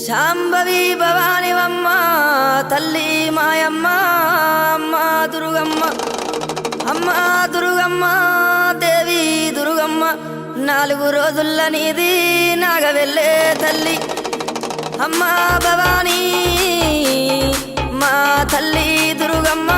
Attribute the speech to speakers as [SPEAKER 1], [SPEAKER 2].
[SPEAKER 1] శాంభవి భవానివమ్మ తల్లి మాయమ్మ అమ్మ దుర్గమ్మ అమ్మ దుర్గమ్మ దేవి దుర్గమ్మ 4 రోజుల నీది నాగవెల్లే తల్లి అమ్మ భవానీ మా తల్లి దుర్గమ్మ